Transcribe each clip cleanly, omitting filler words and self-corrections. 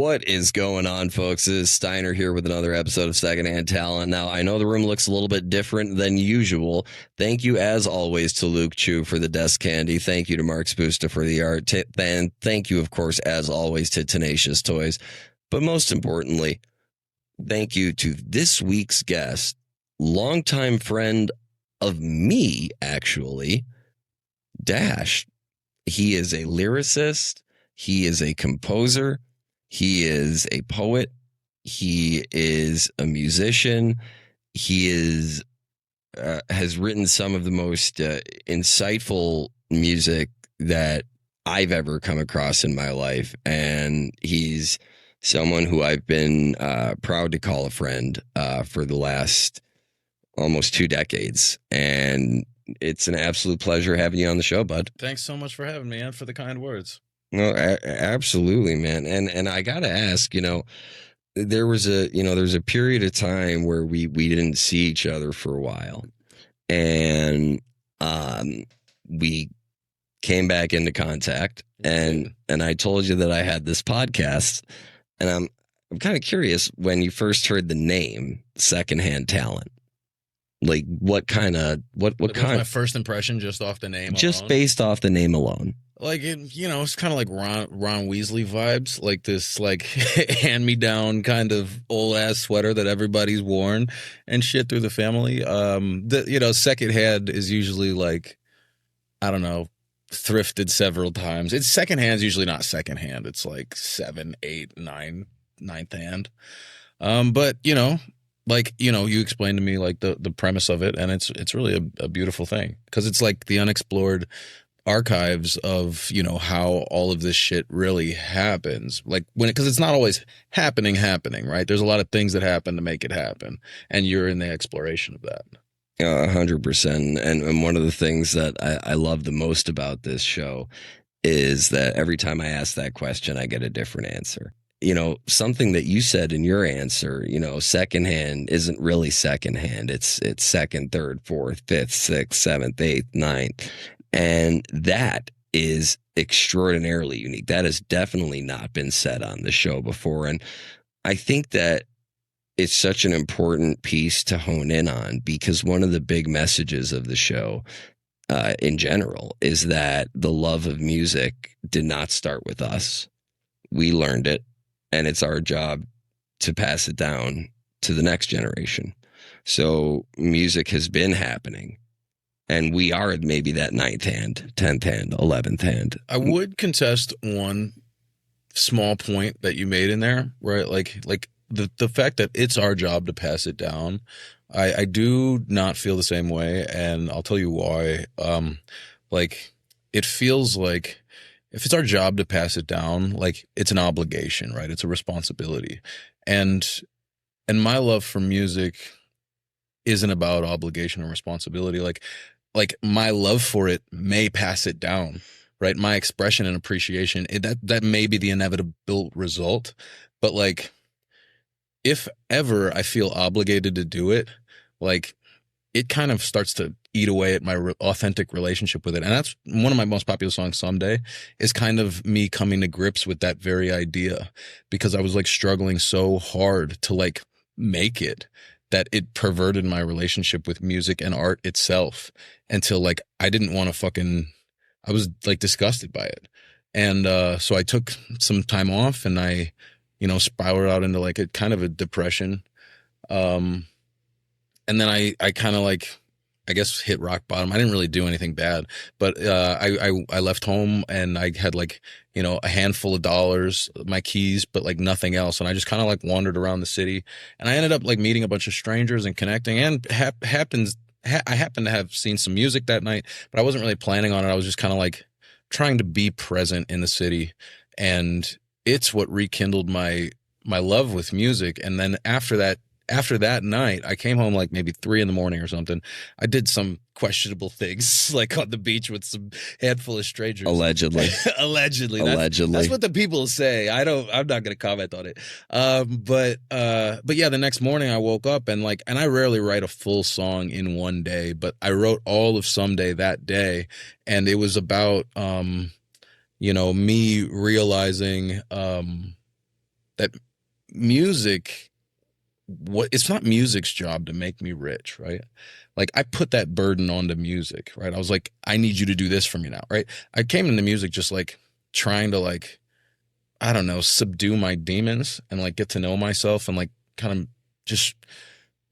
What is going on, folks? This is Steiner here with another episode of Secondhand Talent. Now, I know the room looks a little bit different than usual. Thank you, as always, to Luke Chu for the desk candy. Thank you to Mark Spusta for the art. And thank you, of course, as always, to Tenacious Toys. But most importantly, thank you to this week's guest, longtime friend of me, actually, Dash. He is a lyricist. He is a composer. He is a poet. He is a musician. He is has written some of the most insightful music that I've ever come across in my life. And he's someone who I've been proud to call a friend for the last almost 2 decades. And it's an absolute pleasure having you on the show, bud. Thanks so much for having me and for the kind words. No, absolutely, man. And I gotta ask, there was a period of time where we didn't see each other for a while, and we came back into contact, and I told you that I had this podcast, and I'm kind of curious, when you first heard the name Secondhand Talent, like what kind of my first impression just off the name just alone? Based off the name alone. Like, it's kind of like Ron Weasley vibes, like this, like, hand-me-down kind of old-ass sweater that everybody's worn and shit through the family. Secondhand is usually, like, I don't know, thrifted several times. It's secondhand is usually not secondhand. It's, like, 7, 8, 9, ninth hand. But, you explained to me, like, the premise of it, and it's really a beautiful thing. Because it's, like, the unexplored archives of how all of this shit really happens, like because it's not always happening, right? There's a lot of things that happen to make it happen, and you're in the exploration of that. 100%. And one of the things that I love the most about this show is that every time I ask that question, I get a different answer. Something that you said in your answer, secondhand isn't really secondhand. It's second, third, fourth, fifth, sixth, seventh, eighth, ninth. And that is extraordinarily unique. That has definitely not been said on the show before. And I think that it's such an important piece to hone in on, because one of the big messages of the show in general is that the love of music did not start with us. We learned it, and it's our job to pass it down to the next generation. So music has been happening. And we are maybe that 9th hand, 10th hand, 11th hand. I would contest one small point that you made in there, right? Like the fact that it's our job to pass it down. I do not feel the same way, and I'll tell you why. It feels like if it's our job to pass it down, like it's an obligation, right? It's a responsibility. And my love for music isn't about obligation or responsibility. Like my love for it may pass it down, right? My expression and appreciation, that may be the inevitable result. But like, if ever I feel obligated to do it, like it kind of starts to eat away at my authentic relationship with it. And that's one of my most popular songs, Someday, is kind of me coming to grips with that very idea, because I was like struggling so hard to like make it, that it perverted my relationship with music and art itself, until like I didn't want to I was like disgusted by it. And so I took some time off, and I, spiraled out into like a kind of a depression. And then I kind of like, I guess, hit rock bottom. I didn't really do anything bad, but I left home, and I had like, a handful of dollars, my keys, but like nothing else. And I just kind of like wandered around the city, and I ended up like meeting a bunch of strangers and connecting. And I happened to have seen some music that night, but I wasn't really planning on it. I was just kind of like trying to be present in the city, and it's what rekindled my love with music. And then after that night, I came home like maybe 3 a.m. or something. I did some questionable things, like on the beach with some handful of strangers. Allegedly. Allegedly. That's what the people say. I'm not going to comment on it. But yeah, the next morning I woke up, and I rarely write a full song in one day, but I wrote all of Someday that day. And it was about, me realizing, that music, it's not music's job to make me rich, right? Like I put that burden onto music, right? I was like, I need you to do this for me now, right? I came into music just like trying to like, I don't know, subdue my demons and like get to know myself and like kind of just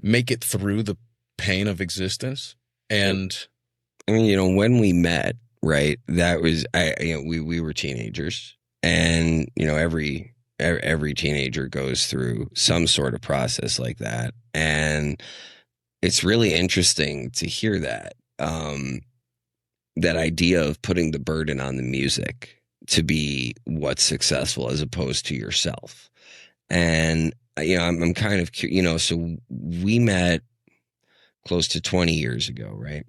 make it through the pain of existence. And I mean, you know, when we met, right, that was, we were teenagers, and, you know, every teenager goes through some sort of process like that. And it's really interesting to hear that, that idea of putting the burden on the music to be what's successful as opposed to yourself. And, you know, I'm kind of, you know, so we met close to 20 years ago, right?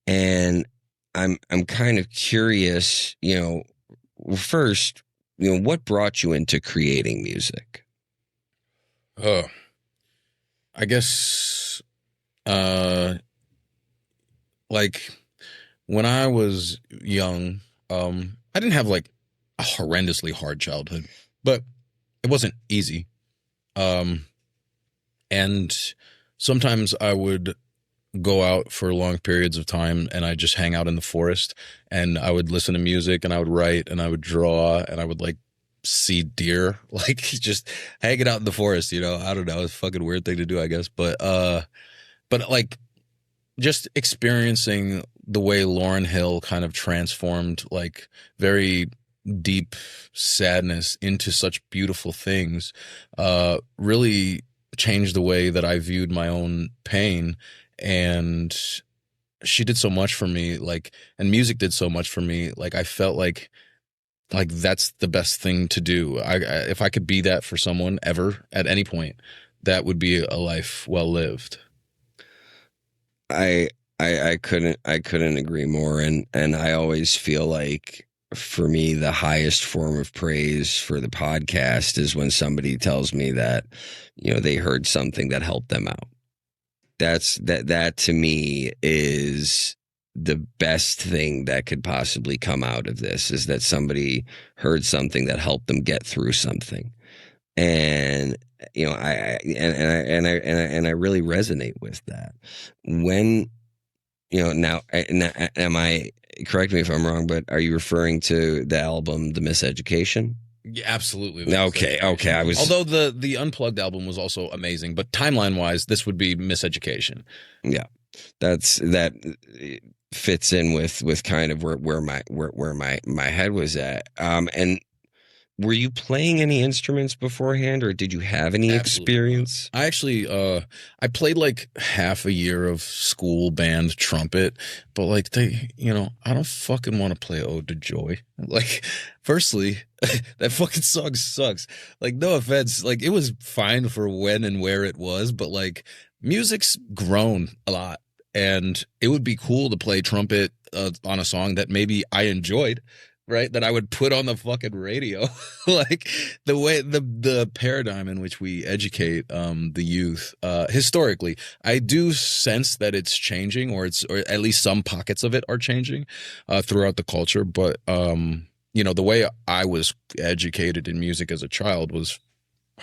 And I'm kind of curious, you know, first, you know, what brought you into creating music? oh, I guess like when I was young, I didn't have like a horrendously hard childhood, but it wasn't easy. And sometimes I would go out for long periods of time and I just hang out in the forest and I would listen to music and I would write and I would draw and I would like see deer, like just hanging out in the forest, you know. I don't know, it's a fucking weird thing to do, I guess. But like just experiencing the way Lauryn Hill kind of transformed like very deep sadness into such beautiful things, really changed the way that I viewed my own pain. And she did so much for me, like, and music did so much for me. Like, I felt like that's the best thing to do. If I could be that for someone ever at any point, that would be a life well lived. I couldn't agree more. And I always feel like, for me, the highest form of praise for the podcast is when somebody tells me that, you know, they heard something that helped them out. That to me is the best thing that could possibly come out of this, is that somebody heard something that helped them get through something. And, you know, I really resonate with that. When, you know, now am I, correct me if I'm wrong, but are you referring to the album The Miseducation? Yeah, absolutely. Okay. I was, although the Unplugged album was also amazing, but timeline wise, this would be Miseducation. yeah, that fits in with kind of where my head was at. And were you playing any instruments beforehand, or did you have any experience? I actually, I played like half a year of school band trumpet, but like you know, I don't fucking want to play Ode to Joy. Like, firstly, that fucking song sucks. Like, no offense, like it was fine for when and where it was, but like music's grown a lot, and it would be cool to play trumpet on a song that maybe I enjoyed. Right, that I would put on the fucking radio. Like the way the paradigm in which we educate the youth historically, I do sense that it's changing, or at least some pockets of it are changing throughout the culture. But you know, the way I was educated in music as a child was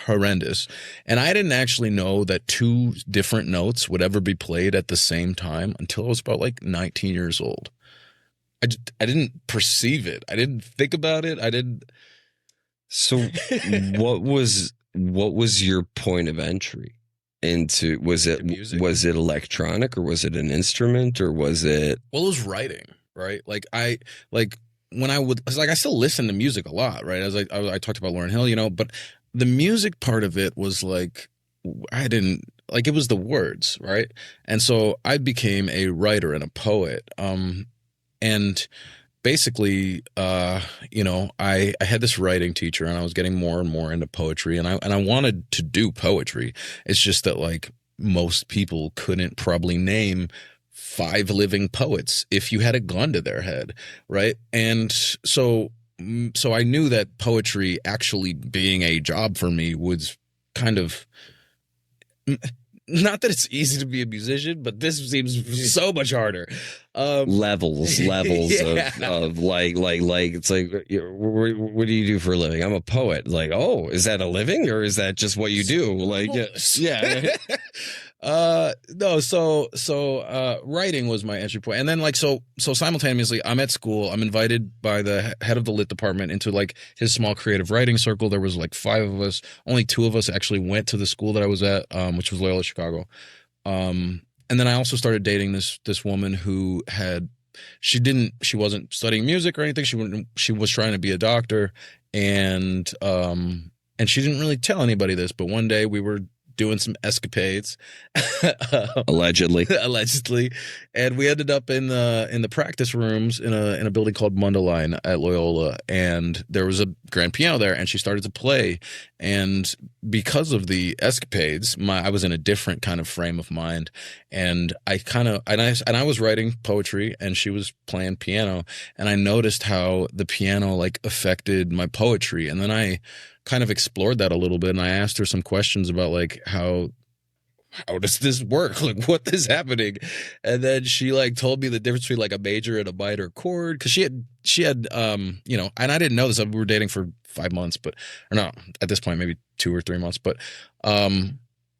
horrendous, and I didn't actually know that two different notes would ever be played at the same time until I was about like 19 years old. I didn't perceive it. I didn't think about it. I didn't. So what was your point of entry into, was it electronic, or was it an instrument, or was it? Well, it was writing, right? Like when I would, like, I still listen to music a lot, right? As I talked about Lauryn Hill, you know, but the music part of it was like, I didn't, like, it was the words, right? And so I became a writer and a poet. And basically, you know, I had this writing teacher, and I was getting more and more into poetry, and I wanted to do poetry. It's just that like most people couldn't probably name 5 living poets if you had a gun to their head, right? And so I knew that poetry actually being a job for me was kind of not that it's easy to be a musician, but this seems so much harder. Levels Yeah. of like it's like, what do you do for a living? I'm a poet. Like, oh, is that a living or is that just what you do? Like, yeah. No, so writing was my entry point. And then like so simultaneously I'm at school. I'm invited by the head of the lit department into like his small creative writing circle. There was like 5 of us. Only 2 of us actually went to the school that I was at, which was Loyola Chicago. And then I also started dating this woman who she wasn't studying music or anything. She was trying to be a doctor, and she didn't really tell anybody this, but one day we were doing some escapades, Allegedly. and we ended up in the practice rooms in a building called Mundelein at Loyola, and there was a grand piano there, and she started to play, and because of the escapades, I was in a different kind of frame of mind, and I was writing poetry, and she was playing piano, and I noticed how the piano like affected my poetry, and then I kind of explored that a little bit, and I asked her some questions about like how does this work? Like, what is happening? And then she like told me the difference between like a major and a minor chord, because she had and I didn't know this. We were dating for 5 months, or no, at this point maybe 2 or 3 months, but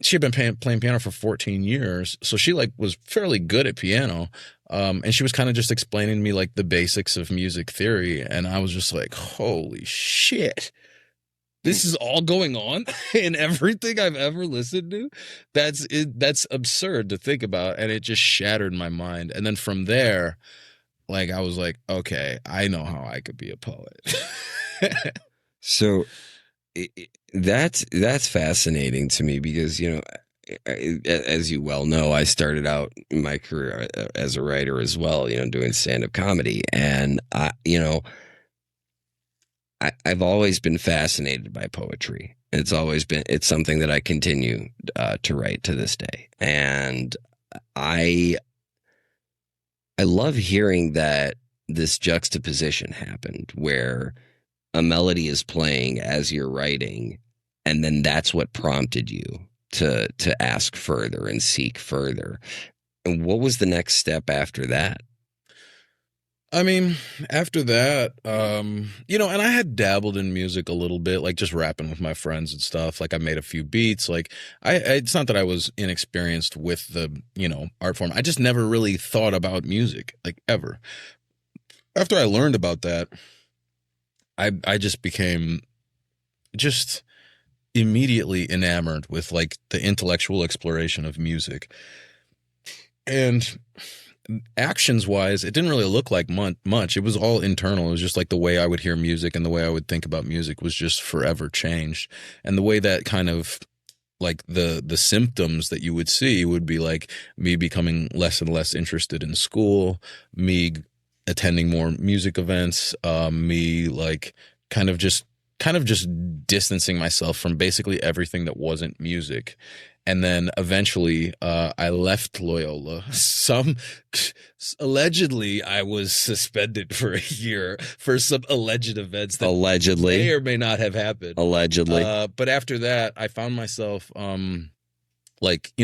she had been playing piano for 14 years, so she like was fairly good at piano. And she was kind of just explaining to me like the basics of music theory, and I was just like, holy shit. This is all going on in everything I've ever listened to. That's absurd to think about, and it just shattered my mind. And then from there, like I was like, okay, I know how I could be a poet. So that's fascinating to me because, as you well know, I started out my career as a writer as well, doing stand-up comedy, and I've always been fascinated by poetry. It's something that I continue to write to this day. And I love hearing that this juxtaposition happened where a melody is playing as you're writing, and then that's what prompted you to ask further and seek further. And what was the next step after that? I mean, after that, and I had dabbled in music a little bit, like just rapping with my friends and stuff. Like I made a few beats. Like it's not that I was inexperienced with the, art form. I just never really thought about music, like ever. After I learned about that, I just became just immediately enamored with like the intellectual exploration of music. And actions wise, it didn't really look like much. It was all internal. It was just like the way I would hear music and the way I would think about music was just forever changed. And the way that kind of like the symptoms that you would see would be like me becoming less and less interested in school, me attending more music events, me like kind of just distancing myself from basically everything that wasn't music. And then eventually, I left Loyola. Allegedly, I was suspended for a year for some alleged events that may or may not have happened. Allegedly. But after that, I found myself, I'm like,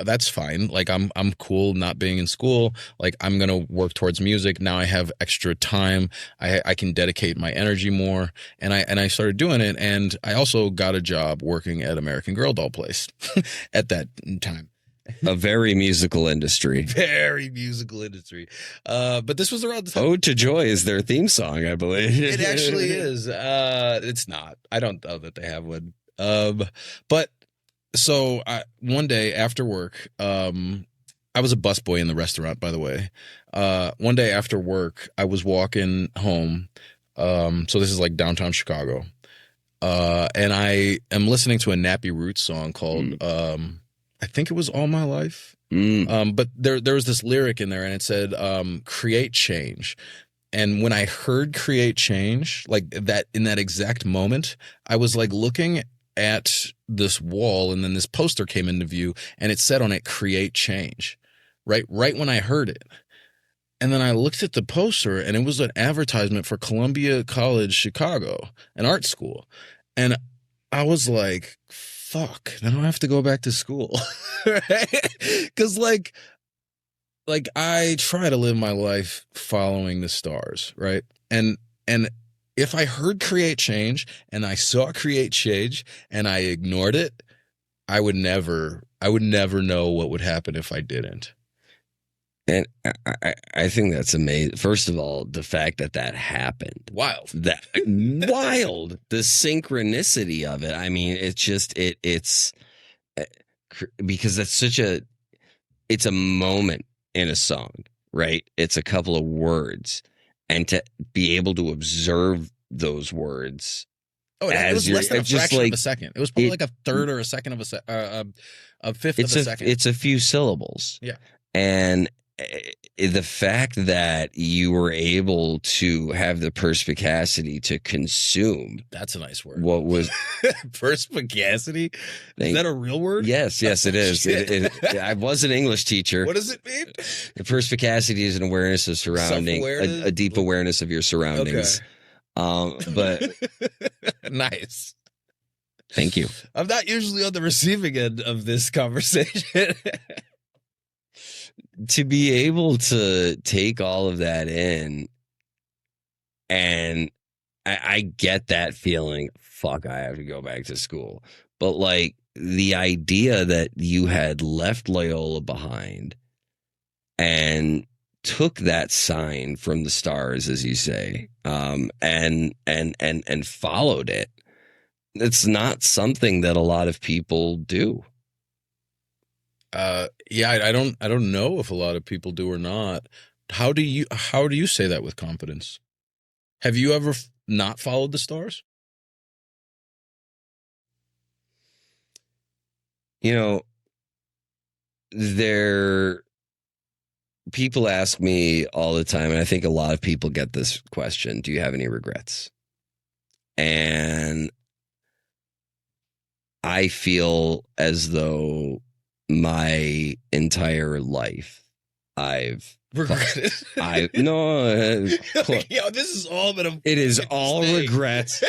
that's fine. Like, I'm cool not being in school. Like, I'm going to work towards music. Now I have extra time. I can dedicate my energy more. And I started doing it. And I also got a job working at American Girl doll place at that time. A very musical industry. Very musical industry. But this was around the time. Ode to Joy is their theme song, I believe. It actually is. It's not. I don't know that they have one. But so one day after work, I was a busboy in the restaurant, by the way. One day after work, I was walking home. So this is like downtown Chicago. And I am listening to a Nappy Roots song called, I think it was All My Life. But there was this lyric in there and it said, create change. And when I heard create change, like that, in that exact moment, I was like looking at this wall and then this poster came into view and it said on it, create change, right when I heard it. And then I looked at the poster and it was an advertisement for Columbia College Chicago, an art school. And I was like, fuck, then I have to go back to school. Right? Because like I try to live my life following the stars, right? And if I heard create change and I saw create change and I ignored it, I would never know what would happen if I didn't. And I think that's amazing. First of all, the fact that happened. Wild. That wild. The synchronicity of it. I mean, it's just it's because that's it's a moment in a song, right? It's a couple of words, and to be able to observe those words. Oh, it was less than a fraction of a second. It was probably like a third or a second of a fifth of a second. It's a few syllables. Yeah. And the fact that you were able to have the perspicacity to consume. That's a nice word. What was perspicacity? Is that a real word? Yes, it is. I was an English teacher. What does it mean? The perspicacity is an awareness of surrounding, a deep awareness of your surroundings. Okay. But nice. Thank you. I'm not usually on the receiving end of this conversation. To be able to take all of that in, and I get that feeling, fuck, I have to go back to school. But like the idea that you had left Loyola behind and took that sign from the stars, as you say, and followed it. It's not something that a lot of people do. Yeah, I don't know if a lot of people do or not. How do you say that with confidence? Have you ever not followed the stars? You know, people ask me all the time, and I think a lot of people get this question, do you have any regrets? And I feel as though my entire life I've regretted. Yo, this is all but it is all regrets.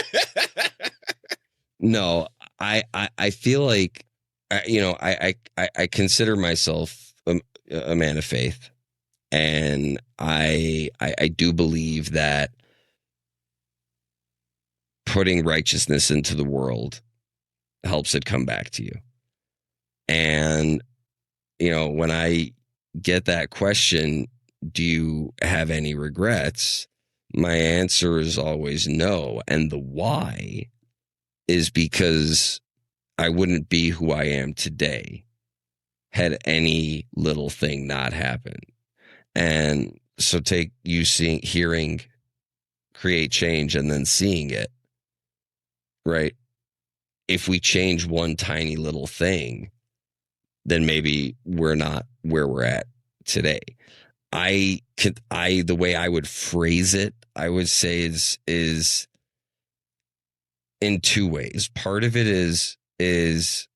No, I feel like I consider myself a man of faith, and I do believe that putting righteousness into the world helps it come back to you. And, when I get that question, do you have any regrets? My answer is always no. And the why is because I wouldn't be who I am today had any little thing not happened. And so take you hearing create change and then seeing it, right? If we change one tiny little thing, then maybe we're not where we're at today. The way I would phrase it, I would say is in two ways. Part of it is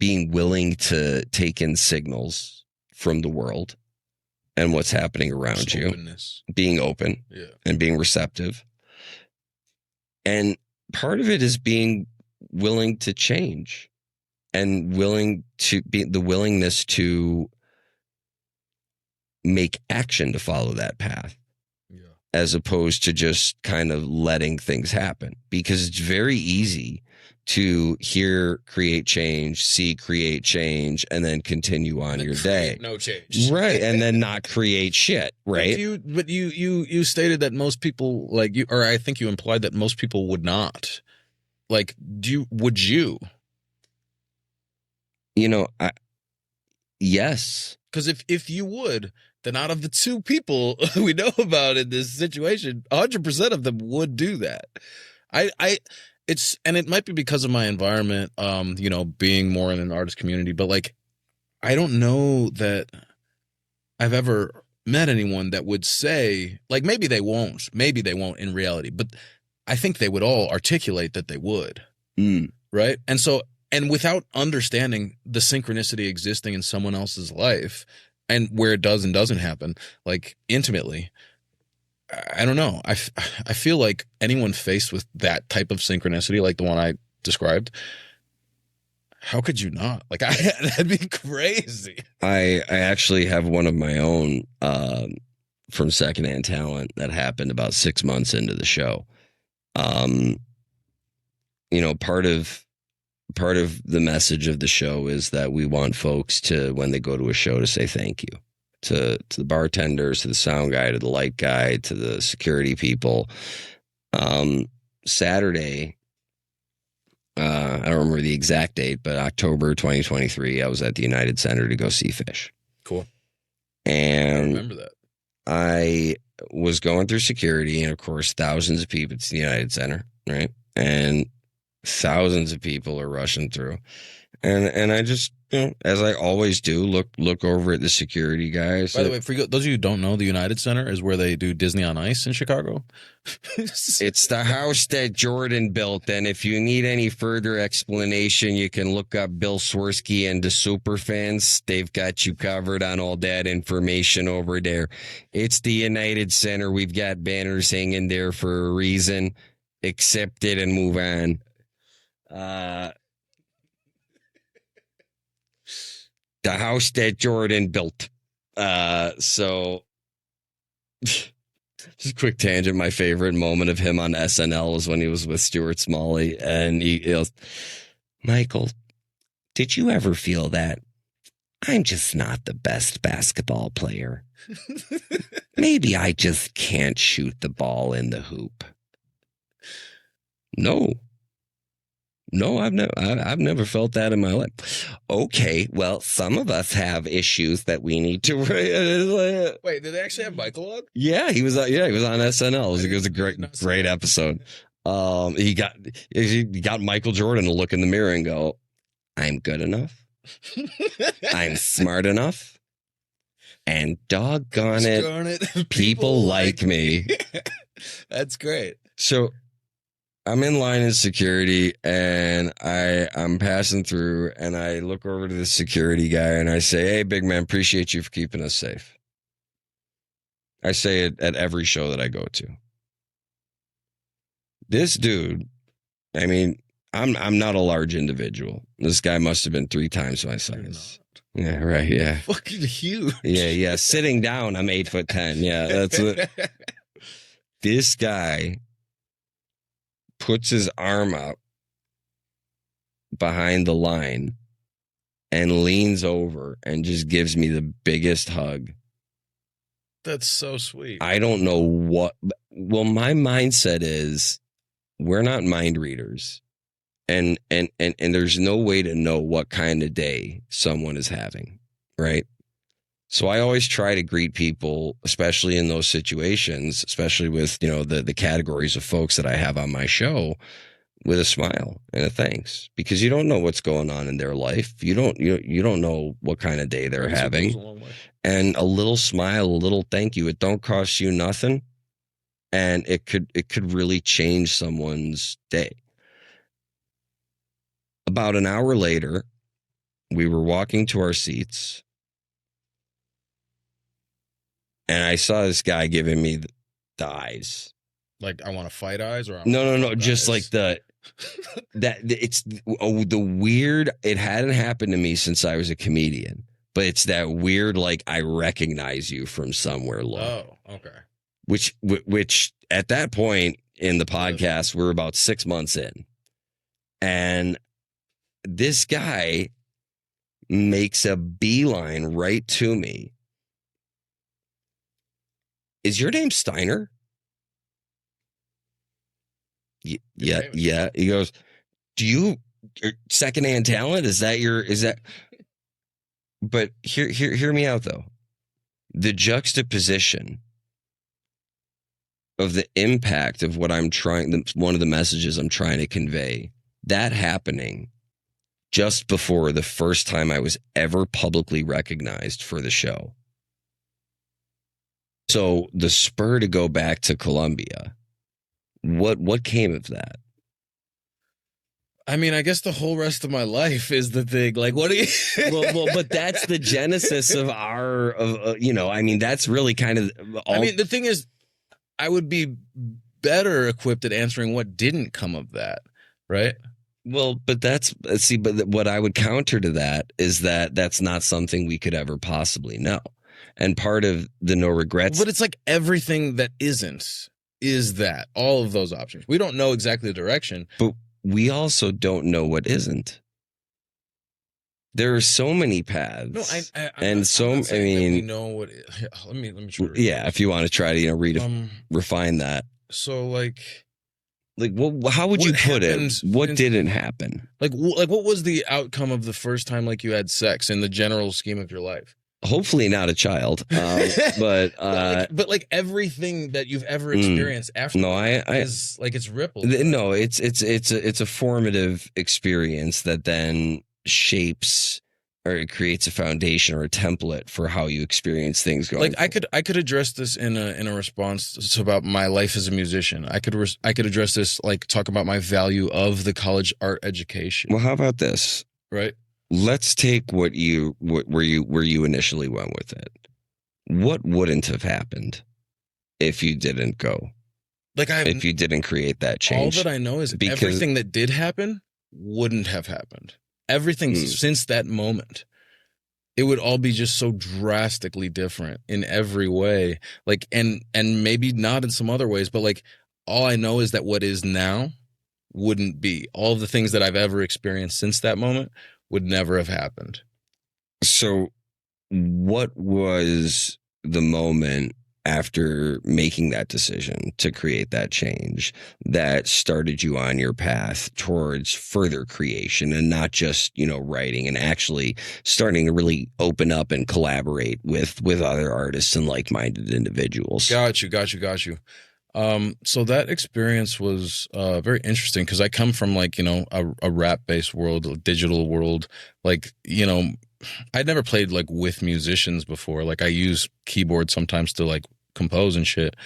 being willing to take in signals from the world and what's happening around you, being open and being receptive. And part of it is being willing to change and willing to be the willingness to make action to follow that path, as opposed to just kind of letting things happen. Because it's very easy to hear create change, see create change, and then continue on your day. No change. Right. And then not create shit. Right. But you stated that most people or I think you implied that most people would not. Like, would you? Yes. Because if you would, then out of the two people we know about in this situation, 100% of them would do that. And it might be because of my environment, being more in an artist community, but I don't know that I've ever met anyone that would say, maybe they won't in reality, but I think they would all articulate that they would. Right. And without understanding the synchronicity existing in someone else's life and where it does and doesn't happen, intimately, I don't know. I feel like anyone faced with that type of synchronicity, like the one I described, How could you not? Like, that'd be crazy. I actually have one of my own from Secondhand Talent that happened about 6 months into the show. You know, part of the message of the show is that we want folks to, when they go to a show, to say thank you to the bartenders, to the sound guy, to the light guy, to the security people. Saturday, I don't remember the exact date, but October 2023, I was at the United Center to go see Fish. Cool. And I remember that. I was going through security, and of course, thousands of people. It's the United Center, right? And thousands of people are rushing through, and I just, you know, as I always do, look over at the security guys. By the way, for those of you who don't know, the United Center is where they do Disney on Ice in Chicago. It's the house that Jordan built, and if you need any further explanation, you can look up Bill Swirsky and the Superfans. They've got you covered on all that information over there. It's the United Center. We've got banners hanging there for a reason. Accept it and move on. The house that Jordan built. So just a quick tangent. My favorite moment of him on SNL was when he was with Stuart Smalley, and he goes, Michael, did you ever feel that I'm just not the best basketball player? Maybe I just can't shoot the ball in the hoop. No, I've never felt that in my life. Okay, well, some of us have issues that we need to. Wait, did they actually have Michael on? Yeah, he was on SNL. It was a great episode. He got Michael Jordan to look in the mirror and go, "I'm good enough. I'm smart enough, and doggone it, people like me." That's great. So I'm in line in security, and I'm passing through, and I look over to the security guy and I say, "Hey, big man, appreciate you for keeping us safe." I say it at every show that I go to. This dude, I mean, I'm not a large individual. This guy must have been 3 times my size. Yeah, right. Yeah, fucking huge. Yeah. Sitting down, I'm 8'10". Yeah, that's it. This guy puts his arm up behind the line and leans over and just gives me the biggest hug. That's so sweet. I don't know what. Well, my mindset is we're not mind readers, and there's no way to know what kind of day someone is having, right? So I always try to greet people, especially in those situations, especially with, you know, the categories of folks that I have on my show, with a smile and a thanks, because you don't know what's going on in their life. You don't know what kind of day they're having, and a little smile, a little thank you, it don't cost you nothing, and it could really change someone's day. About an hour later, we were walking to our seats, and I saw this guy giving me the eyes. Like, I want to fight eyes, or no, just eyes. Like the weird. It hadn't happened to me since I was a comedian, but it's that weird, like, I recognize you from somewhere look. Oh, okay. Which at that point in the podcast, we're about 6 months in, and this guy makes a beeline right to me. Is your name Steiner? Yeah. He goes, "Do you Secondhand Talent? Is that?" But hear me out though. The juxtaposition of the impact of what I'm trying, one of the messages I'm trying to convey, that happening just before the first time I was ever publicly recognized for the show. So the spur to go back to Columbia, what came of that? I mean, I guess the whole rest of my life is the thing. Like, what do you? well, but that's the genesis of I mean, that's really kind of. I mean, the thing is, I would be better equipped at answering what didn't come of that, right? Well, but that's see, but what I would counter to that is that that's not something we could ever possibly know. And part of the no regrets, But it's like everything that isn't is that all of those options. We don't know exactly the direction. but we also don't know what isn't. There are so many paths. No, and I'm not I saying that we mean, know what. Let me try to yeah, if you want to try to, refine that. So like how would you what put it? happened What in- didn't happen? like what was the outcome of the first time like you had sex in the general scheme of your life? Hopefully not a child. But like everything that you've ever experienced after no, is like it's rippled. no, it's a formative experience that then shapes or it creates a foundation or a template for how you experience things going. Like I could address this in a response to about my life as a musician. I could address this like talk about my value of the college art education. Well, how about this? Right? Let's take where you initially went with it. What wouldn't have happened if you didn't go? Like if you didn't create that change? All that I know is everything that did happen wouldn't have happened. Everything since that moment, it would all be just so drastically different in every way. Like, and maybe not in some other ways, but like, all I know is that what is now wouldn't be. All of the things that I've ever experienced since that moment would never have happened. So, what was the moment after making that decision to create that change that started you on your path towards further creation and not just, writing and actually starting to really open up and collaborate with other artists and like-minded individuals? Got you. So that experience was very interesting because I come from like, a rap-based world, a digital world. Like, I'd never played like with musicians before. Like I use keyboard sometimes to like compose and shit.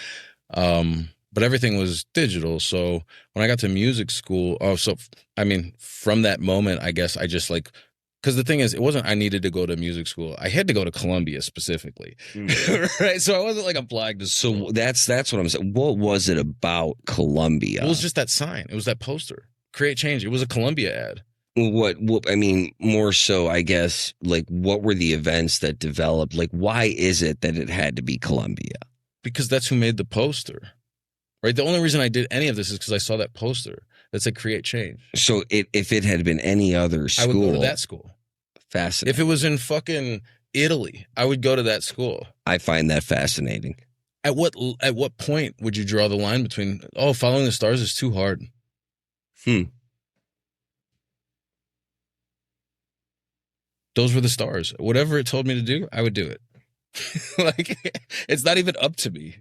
But everything was digital. So when I got to music school, from that moment, I guess I just like, because the thing is, it wasn't I needed to go to music school. I had to go to Columbia specifically, right? So I wasn't like applying to school. So that's what I'm saying. What was it about Columbia? It was just that sign. It was that poster. Create change. It was a Columbia ad. What I mean, more so, I guess, like, what were the events that developed? Like, why is it that it had to be Columbia? Because that's who made the poster, right? The only reason I did any of this is because I saw that poster that said create change. So if it had been any other school, I would go to that school. Fascinating. If it was in fucking Italy, I would go to that school. I find that fascinating. At what point would you draw the line between, following the stars is too hard? Those were the stars. Whatever it told me to do, I would do it. Like, it's not even up to me.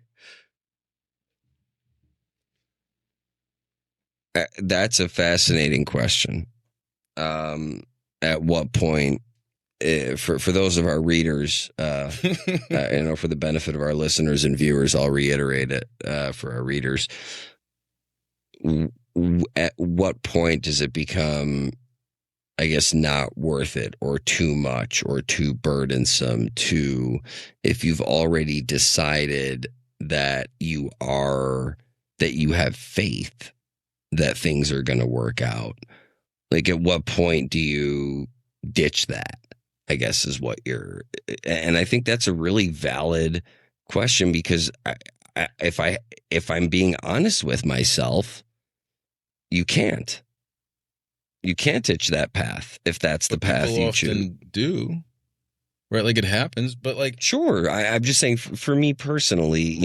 That's a fascinating question. At what point, for those of our readers, for the benefit of our listeners and viewers, I'll reiterate it for our readers. At what point does it become, I guess, not worth it or too much or too burdensome if you've already decided that you have faith that things are going to work out? Like, at what point do you ditch that, I guess, is what and I think that's a really valid question, because if I'm being honest with myself, you can't ditch that path if that's the path you choose. Do, right? Like, it happens, but like, sure. I'm just saying, for me personally,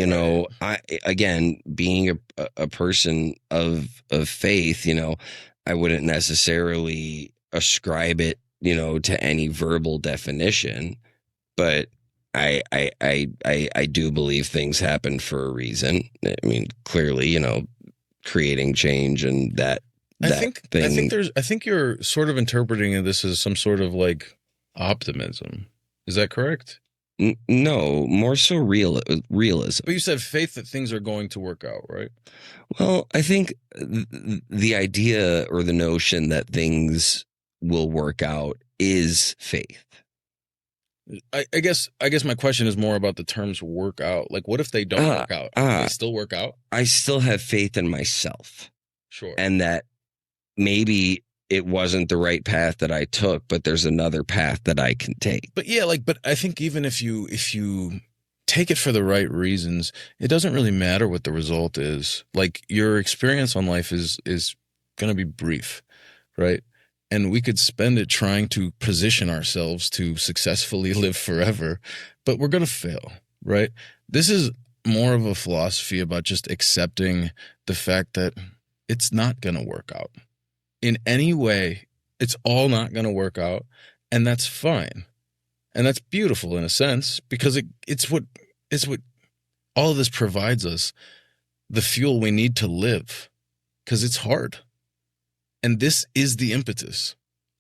again, being a person of faith, I wouldn't necessarily ascribe it, to any verbal definition, but I do believe things happen for a reason. I mean, clearly, creating change and that. I think you're sort of interpreting this as some sort of like optimism. Is that correct? No, more so realism. But you said faith that things are going to work out, right? Well, I think the idea or the notion that things will work out is faith. I guess my question is more about the terms work out. Like, what if they don't work out? They still work out? I still have faith in myself. Sure. And that maybe it wasn't the right path that I took, but there's another path that I can take. But yeah, like, but I think even if you take it for the right reasons, it doesn't really matter what the result is. Like, your experience on life is going to be brief, right? And we could spend it trying to position ourselves to successfully live forever, but we're going to fail, right? This is more of a philosophy about just accepting the fact that it's not going to work out in any way. It's all not going to work out, and that's fine. And that's beautiful in a sense, because it's what all of this provides us, the fuel we need to live, because it's hard. And this is the impetus,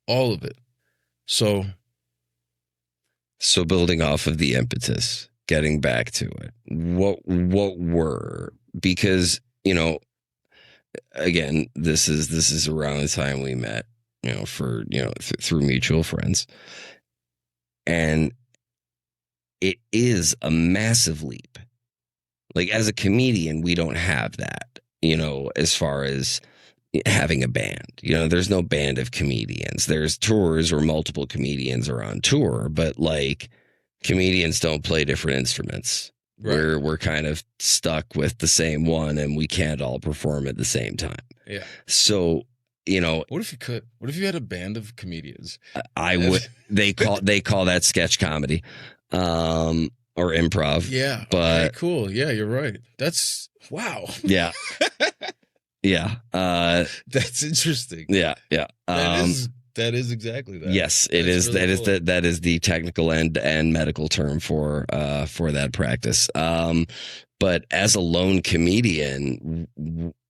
all of it. So building off of the impetus, getting back to it, what were, because, you know, again, this is around the time we met, you know, for, you know, through mutual friends. And it is a massive leap. Like, as a comedian, we don't have that, you know, as far as having a band. You know, there's no band of comedians. There's tours where multiple comedians are on tour, but like, comedians don't play different instruments. Right. We're kind of stuck with the same one, and we can't all perform at the same time. Yeah. So, you know, what if you could? What if you had a band of comedians? I would. They call that sketch comedy, or improv. Yeah. But okay, cool. Yeah, you're right. That's wow. Yeah. Yeah. That's interesting. Yeah. Yeah. That is exactly that. Yes, it That's is. Really cool. That is the technical and medical term for that practice. But as a lone comedian,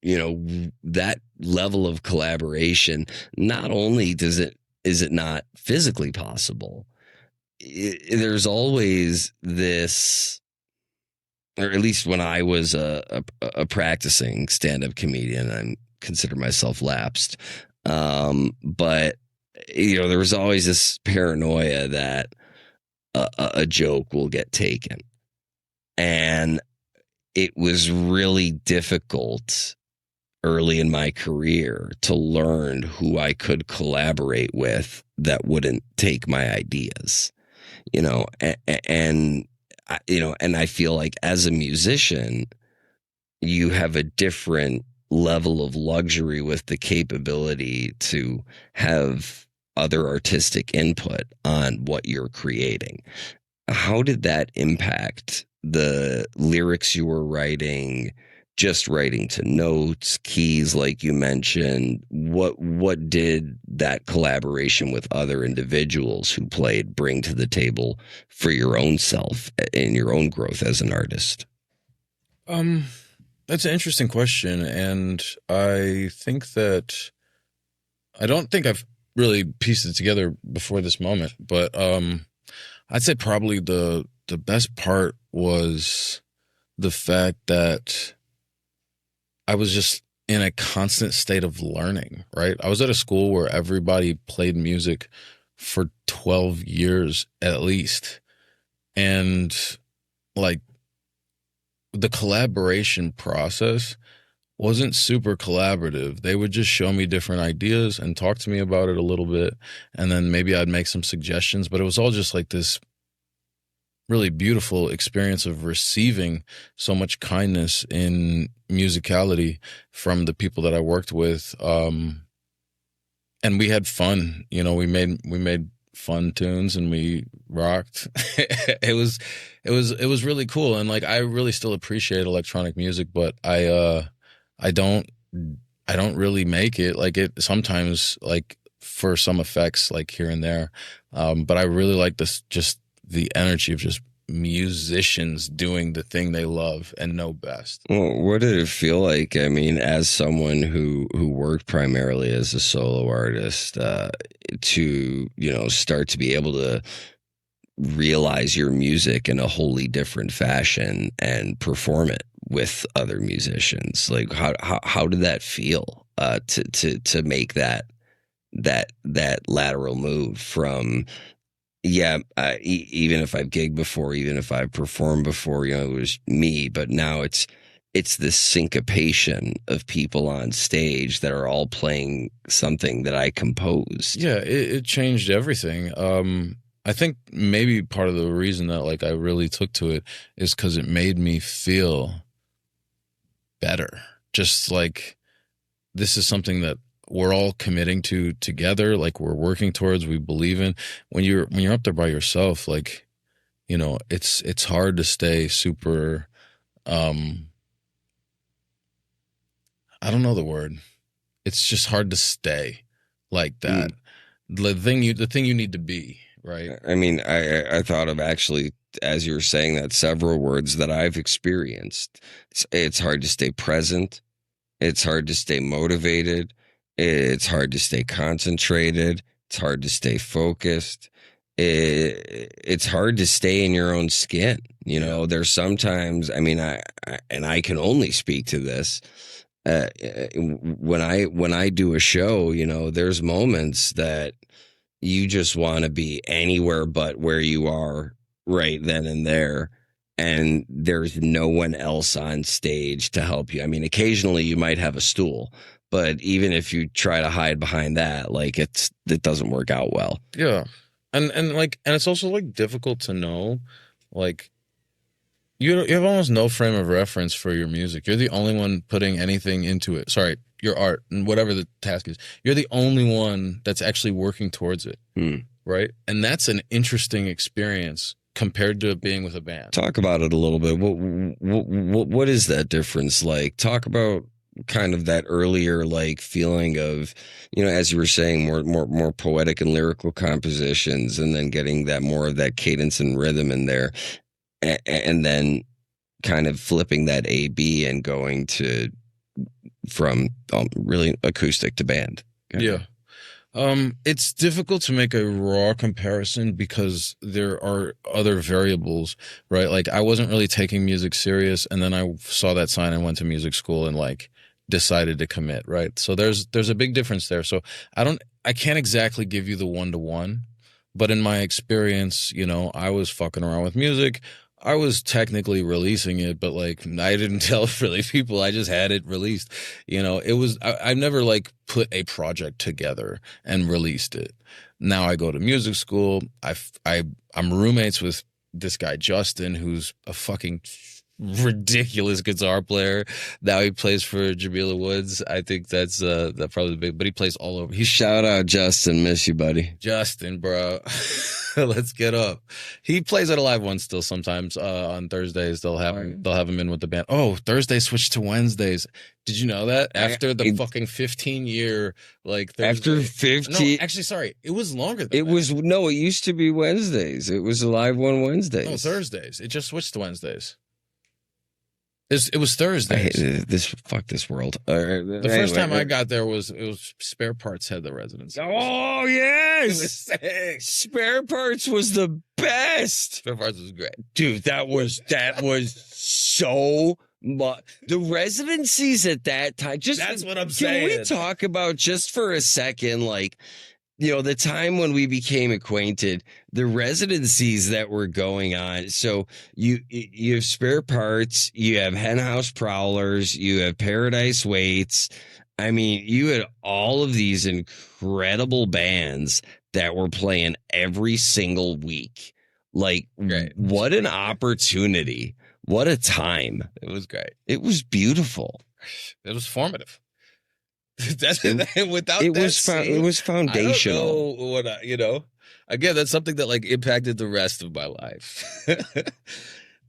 you know, that level of collaboration, not only is it not physically possible, there's always this, or at least when I was a practicing stand-up comedian, I consider myself lapsed. But you know, there was always this paranoia that a joke will get taken. And it was really difficult early in my career to learn who I could collaborate with that wouldn't take my ideas, you know, and you know, and I feel like as a musician, you have a different level of luxury with the capability to have other artistic input on what you're creating. How did that impact the lyrics you were writing, just writing to notes, keys, like you mentioned? What did that collaboration with other individuals who played bring to the table for your own self and your own growth as an artist? That's an interesting question, and I think that I don't think I've really pieced it together before this moment, but I'd say probably the best part was the fact that I was just in a constant state of learning, right? I was at a school where everybody played music for 12 years at least, and like, the collaboration process wasn't super collaborative. They would just show me different ideas and talk to me about it a little bit, and then maybe I'd make some suggestions, but it was all just like this really beautiful experience of receiving so much kindness in musicality from the people that I worked with. And we had fun, you know, we made fun tunes and we rocked. It was really cool. And like, I really still appreciate electronic music, but I don't really make it. Like, it sometimes, like, for some effects, like here and there. But I really like this, just the energy of just musicians doing the thing they love and know best. Well, what did it feel like? I mean, as someone who worked primarily as a solo artist, to, you know, start to be able to realize your music in a wholly different fashion and perform it with other musicians. Like, how did that feel, to make that lateral move from, yeah, even if I've gigged before, even if I've performed before, you know, it was me, but now it's it's this syncopation of people on stage that are all playing something that I composed. Yeah, it changed everything. I think maybe part of the reason that like I really took to it is because it made me feel better. Just like this is something that we're all committing to together, like we're working towards, we believe in. When you're up there by yourself, like, you know, it's hard to stay super I don't know the word. It's just hard to stay like that. The thing you need to be, right? I mean, I thought of actually, as you were saying that, several words that I've experienced. It's hard to stay present. It's hard to stay motivated. It's hard to stay concentrated. It's hard to stay focused. It's hard to stay in your own skin. You know, there's sometimes, I mean, I can only speak to this. When I do a show, you know, there's moments that you just want to be anywhere but where you are right then and there. And there's no one else on stage to help you. I mean, occasionally you might have a stool, but even if you try to hide behind that, like it doesn't work out well. Yeah. And it's also like difficult to know, like you have almost no frame of reference for your music. You're the only one putting anything into it. Sorry, your art and whatever the task is. You're the only one that's actually working towards it. Right? And that's an interesting experience compared to being with a band. Talk about it a little bit. What is that difference like? Talk about kind of that earlier like feeling of, you know, as you were saying, more poetic and lyrical compositions, and then getting that more of that cadence and rhythm in there, and then kind of flipping that A-B and going to from really acoustic to band. Yeah. It's difficult to make a raw comparison because there are other variables, right? Like I wasn't really taking music serious, and then I saw that sign and went to music school and like decided to commit, right? So there's a big difference there. So I can't exactly give you the 1-to-1, but in my experience, you know, I was fucking around with music. I was technically releasing it, but like I didn't tell really people. I just had it released. You know, it was I've never like put a project together and released it. Now I go to music school. I'm roommates with this guy Justin, who's a fucking ridiculous guitar player. Now he plays for Jamila Woods. I think that's that probably big, but he plays all over. Shout out Justin, miss you, buddy. Justin, bro. Let's get up. He plays at a live one still sometimes. On Thursdays they'll have him in with the band. Oh, Thursday switched to Wednesdays. Did you know that? After the fucking 15-year like Thursday. After 15, no, actually, sorry, it was longer than it that. was it used to be Wednesdays. It was a live one Wednesdays. No, Thursdays. It just switched to Wednesdays. It was Thursdays. I hate this. Fuck this world. The first time I got there was Spare Parts had the residency. Oh yes, Spare Parts was the best. Spare Parts was great, dude. That was so much. The residencies at that time. Just that's what I'm saying. Can we talk about just for a second, like, you know, the time when we became acquainted, the residencies that were going on. So you have Spare Parts, you have Henhouse Prowlers, you have Paradise Waits. I mean, you had all of these incredible bands that were playing every single week. Like, what an opportunity. What a time. It was great. It was beautiful. It was formative. Without it that was scene, it was foundational. I don't know what you know. Again, that's something that like impacted the rest of my life,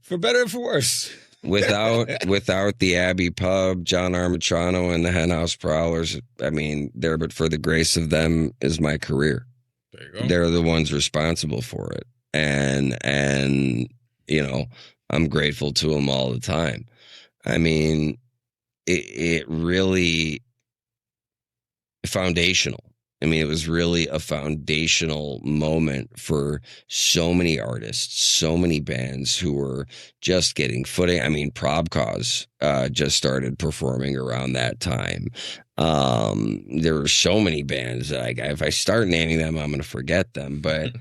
for better or for worse. without the Abbey Pub, John Armatrano, and the Henhouse Prowlers, I mean, there but for the grace of them is my career. There you go. They're the ones responsible for it, and you know, I'm grateful to them all the time. I mean, it really foundational. I mean, it was really a foundational moment for so many artists, so many bands who were just getting footing. I mean, Prob Cause just started performing around that time. There were so many bands that if I start naming them, I'm going to forget them. But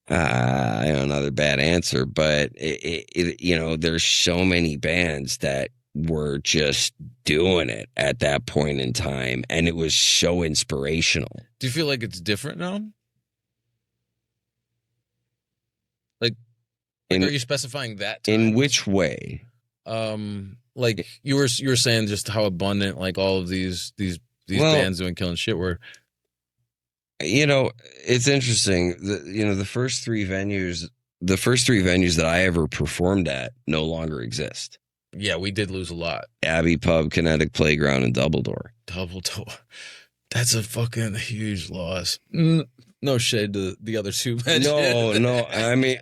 I know another bad answer. But you know, there's so many bands that were just doing it at that point in time, and it was so inspirational. Do you feel like it's different now? Like are you specifying that time? In which way? Like you were saying just how abundant like all of these bands doing killing shit were. It's interesting. The first three venues that I ever performed at no longer exist. Yeah, we did lose a lot. Abbey Pub, Kinetic Playground, and Double Door. Double Door. That's a fucking huge loss. No shade to the other two. No. I mean,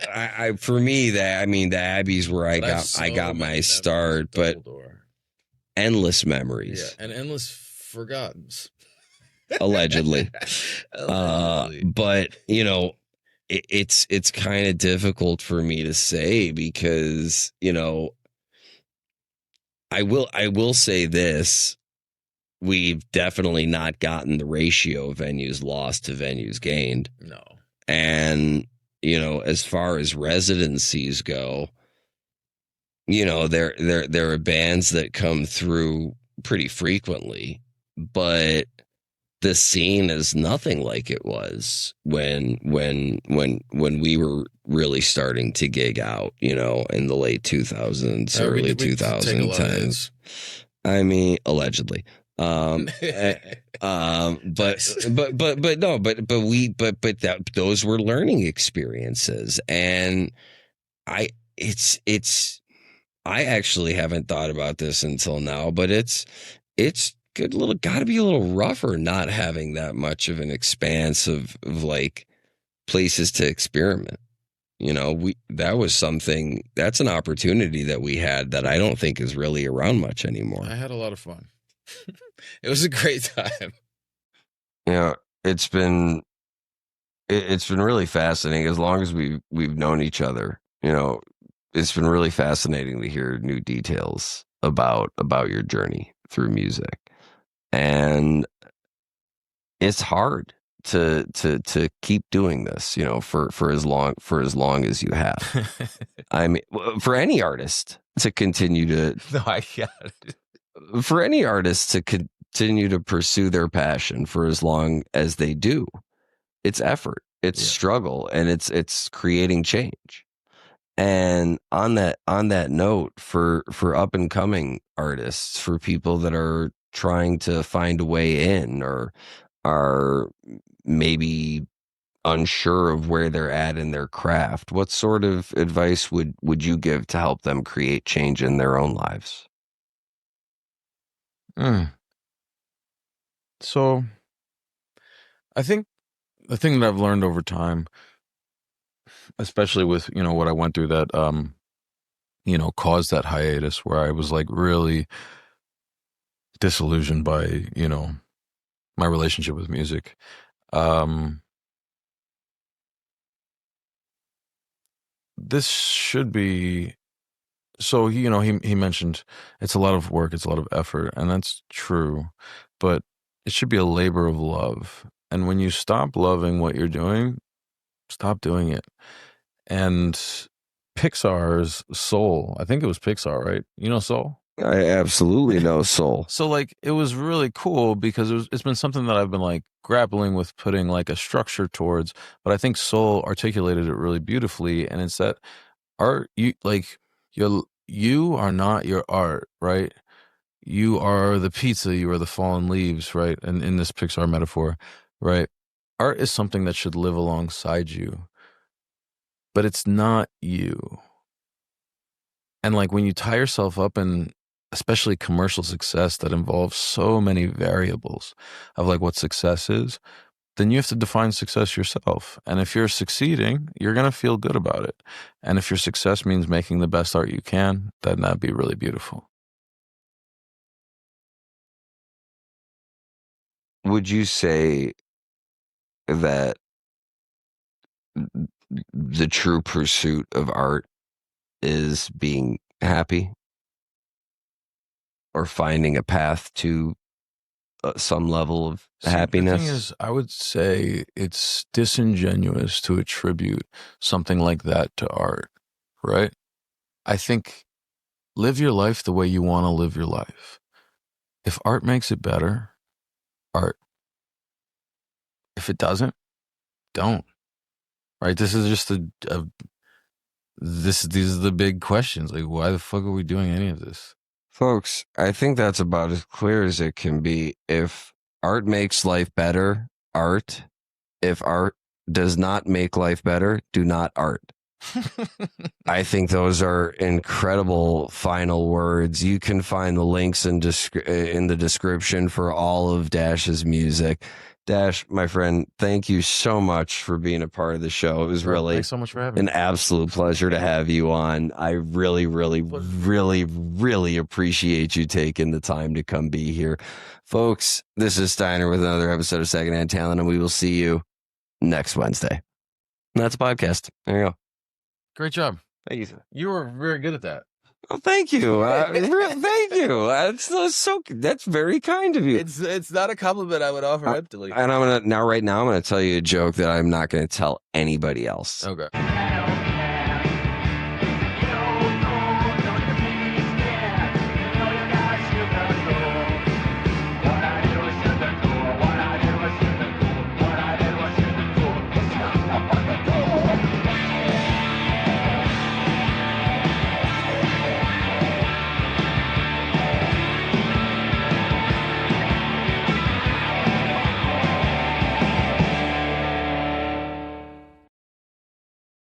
for me, the Abbeys where I got my start, but endless memories. Yeah, and endless forgottens. Allegedly. But it's kind of difficult for me to say because I will say this: we've definitely not gotten the ratio of venues lost to venues gained. No. And as far as residencies go, there are bands that come through pretty frequently, but the scene is nothing like it was when we were really starting to gig out, in the late 2000s, early 2010s. I mean, allegedly. Those were learning experiences, and I actually haven't thought about this until now, but it's gotta be a little rougher not having that much of an expanse of like places to experiment. That's an opportunity that we had that I don't think is really around much anymore. I had a lot of fun. It was a great time. It's been really fascinating as long as we've known each other. It's been really fascinating to hear new details about your journey through music. And it's hard to keep doing this, for as long as you have. I mean, for any artist to continue to for any artist to continue to pursue their passion for as long as they do, it's effort, it's struggle, and it's creating change. And on that note, for up and coming artists, for people that are trying to find a way in or are maybe unsure of where they're at in their craft, what sort of advice would you give to help them create change in their own lives? So I think the thing that I've learned over time, especially with what I went through that caused that hiatus where I was like really disillusioned by my relationship with music. This should be so he mentioned it's a lot of work, it's a lot of effort, and that's true, but it should be a labor of love. And when you stop loving what you're doing, stop doing it. And Pixar's Soul, I think it was Pixar, right? Soul? I absolutely know Soul. So like it was really cool because it's been something that I've been like grappling with putting like a structure towards, but I think Soul articulated it really beautifully. And it's that art, you are not your art, right? You are the pizza, you are the fallen leaves, right? And in this Pixar metaphor, right? Art is something that should live alongside you, but it's not you. And like when you tie yourself up in especially commercial success that involves so many variables of like what success is, then you have to define success yourself. And if you're succeeding, you're going to feel good about it. And if your success means making the best art you can, then that'd be really beautiful. Would you say that the true pursuit of art is being happy or finding a path to some level of happiness? The thing is, I would say it's disingenuous to attribute something like that to art, right? I think live your life the way you want to live your life. If art makes it better, art. If it doesn't, don't. Right? This is just these are the big questions. Like, why the fuck are we doing any of this? Folks, I think that's about as clear as it can be. If art makes life better, art. If art does not make life better, do not art. I think those are incredible final words. You can find the links in the description for all of Dash's music. Dash, my friend, thank you so much for being a part of the show. It was really Thanks so much for having an me. absolute pleasure to have you on. I really, really, really, really appreciate you taking the time to come be here. Folks, this is Steiner with another episode of Secondhand Talent, and we will see you next Wednesday. And that's a podcast. There you go. Great job. Thank you, sir. You were very good at that. Oh, thank you. Thank you. That's very kind of you. It's not a compliment I would offer emptily. And right now I'm gonna tell you a joke that I'm not gonna tell anybody else. Okay.